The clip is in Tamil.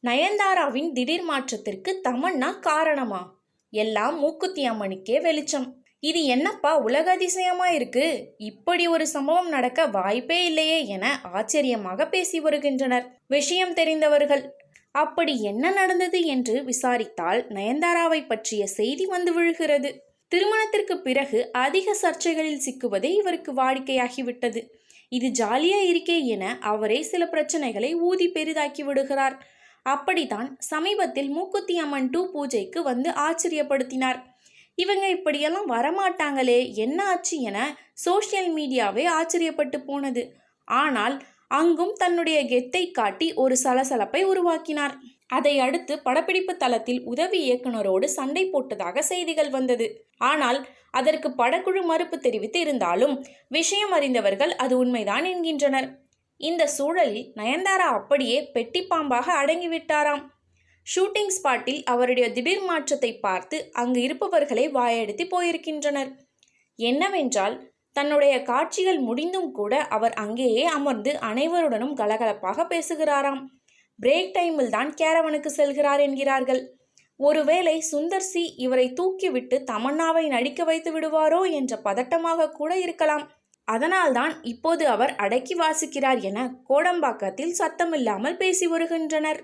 நயன்தாராவின் திடீர் மாற்றத்திற்கு தமன்னா காரணமா? எல்லாம் மூக்குத்தி அம்மனுக்கே வெளிச்சம். இது என்னப்பா உலக அதிசயமா இருக்கு, இப்படி ஒரு சம்பவம் நடக்க வாய்ப்பே இல்லையே என ஆச்சரியமாக பேசி வருகின்றனர் விஷயம் தெரிந்தவர்கள். அப்படி என்ன நடந்தது என்று விசாரித்தால் நயன்தாராவை பற்றிய செய்தி வந்து விழுகிறது. திருமணத்திற்கு பிறகு அதிக சர்ச்சைகளில் சிக்குவதே இவருக்கு வாடிக்கையாகிவிட்டது. இது ஜாலியா இருக்கே என அவரே சில பிரச்சனைகளை ஊதி பெரிதாக்கி விடுகிறார். அப்படித்தான் சமீபத்தில் மூக்குத்தி அம்மன் 2 பூஜைக்கு வந்து ஆச்சரியப்படுத்தினார். இவங்க இப்படியெல்லாம் வரமாட்டாங்களே, என்ன ஆச்சு என சோஷியல் மீடியாவே ஆச்சரியப்பட்டு போனது. ஆனால் அங்கும் தன்னுடைய கெத்தை காட்டி ஒரு சலசலப்பை உருவாக்கினார். அதை அடுத்து படப்பிடிப்பு தளத்தில் உதவி இயக்குனரோடு சண்டை போட்டதாக செய்திகள் வந்தது. ஆனால் அதற்கு படக்குழு மறுப்பு தெரிவித்து இருந்தாலும் விஷயம் அறிந்தவர்கள் அது உண்மைதான் என்கின்றனர். இந்த சூழலில் நயன்தாரா அப்படியே பெட்டி பாம்பாக அடங்கிவிட்டாராம். ஷூட்டிங் ஸ்பாட்டில் அவருடைய திடீர் மாற்றத்தை பார்த்து அங்கு இருப்பவர்களை வாயெடுத்து போயிருக்கின்றனர். என்னவென்றால், தன்னுடைய காட்சிகள் முடிந்தும் கூட அவர் அங்கேயே அமர்ந்து அனைவருடனும் கலகலப்பாக பேசுகிறாராம். பிரேக் டைமில் தான் கேரவனுக்கு செல்கிறார் என்கிறார்கள். ஒருவேளை சுந்தர் சி இவரை தூக்கிவிட்டு தமன்னாவை நடிக்க வைத்து விடுவாரோ என்ற பதட்டமாக கூட இருக்கலாம். அதனால்தான் இப்போது அவர் அடக்கி வாசிக்கிறார் என கோடம்பாக்கத்தில் சத்தமில்லாமல் பேசி வருகின்றனர்.